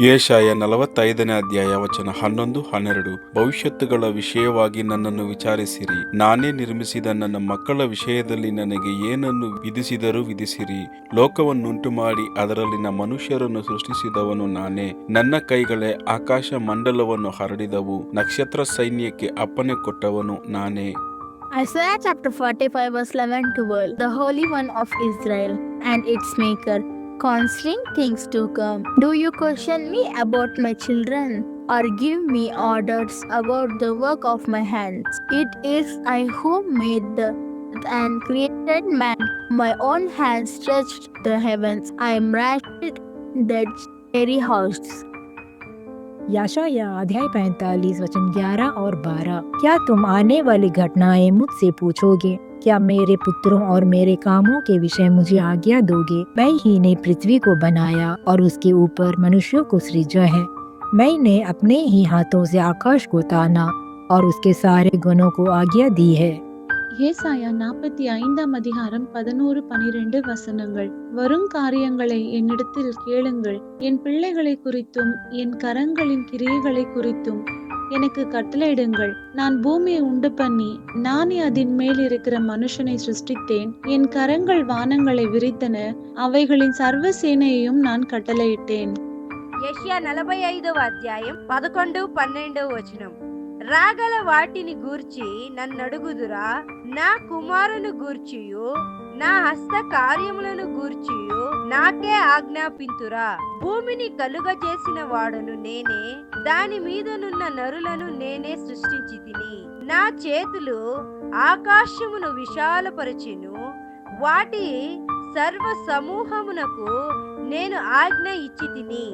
ಯೆಶಾಯ 45ನೇ ಅಧ್ಯಾಯ ವಚನ 11-12. ಭವಿಷ್ಯತ್ತುಗಳ ವಿಷಯವಾಗಿ ನನ್ನನ್ನು ವಿಚಾರಿಸಿರಿ, ನಾನೇ ನಿರ್ಮಿಸಿದ ನನ್ನ ಮಕ್ಕಳ ವಿಷಯದಲ್ಲಿ ನನಗೆ ಏನನ್ನು ವಿಧಿಸಿದರೂ ವಿಧಿಸಿರಿ. ಲೋಕವನ್ನುಂಟು ಮಾಡಿ ಅದರಲ್ಲಿನ ಮನುಷ್ಯರನ್ನು ಸೃಷ್ಟಿಸಿದವನು ನಾನೇ. ನನ್ನ ಕೈಗಳೇ ಆಕಾಶ ಮಂಡಲವನ್ನು ಹರಡಿದವು, ನಕ್ಷತ್ರ ಸೈನ್ಯಕ್ಕೆ ಅಪ್ಪಣೆ ಕೊಟ್ಟವನು ನಾನೇ. Isaiah chapter 45 verse 11-12. The Holy One of Israel and its Maker, concerning things to come. Do you question me about my children, or give me orders about the work of my hands? It is I who made the earth and created man. My own hands stretched the heavens. I am wrapped the starry hosts. यशायाह अध्याय 45 वचन 11 और 12। क्या तुम आने वाली घटनाएं मुझसे पूछोगे? क्या मेरे पुत्रों और मेरे कामों के विषय मुझे आज्ञा दोगे? मैं ही ने पृथ्वी को बनाया और उसके ऊपर मनुष्यों को सृजा है। मैंने अपने ही हाथों से आकाश को ताना और उसके सारे गुणों को आज्ञा दी है। ஏசாயா 45ஆம் அதிகாரம் 11-12 வசனங்கள். வருங்காரியங்களை என்னிடத்தில் கேளுங்கள், என் பிள்ளைகளை குறித்தும் என் கரங்களின் கிரியைகளை குறித்தும் எனக்கு கட்டளையிடுங்கள். நான் பூமியை உண்டு பண்ணி நானே அதன் மேல் இருக்கிற மனுஷனை சிருஷ்டித்தேன். என் கரங்கள் வானங்களை விரித்தன, அவைகளின் சர்வ சேனையையும் நான் கட்டளையிட்டேன். యెషయా 45వ అధ్యాయం 11-12 వచనం. రాగల వాటిని గూర్చి నన్నడుగుదురా, నా కుమారుని గూర్చియు నా హస్త కార్యములను గూర్చియు నాకే ఆజ్ఞాపింతురా. భూమిని కలుగజేసిన వాడును నేనే, దాని మీదనున్న నరులను నేనే సృష్టించి తిని. నా చేతులు ఆకాశమును విశాలపరచెను, వాటి సర్వ సమూహమునకు నేను ఆజ్ఞ ఇచ్చి తిని.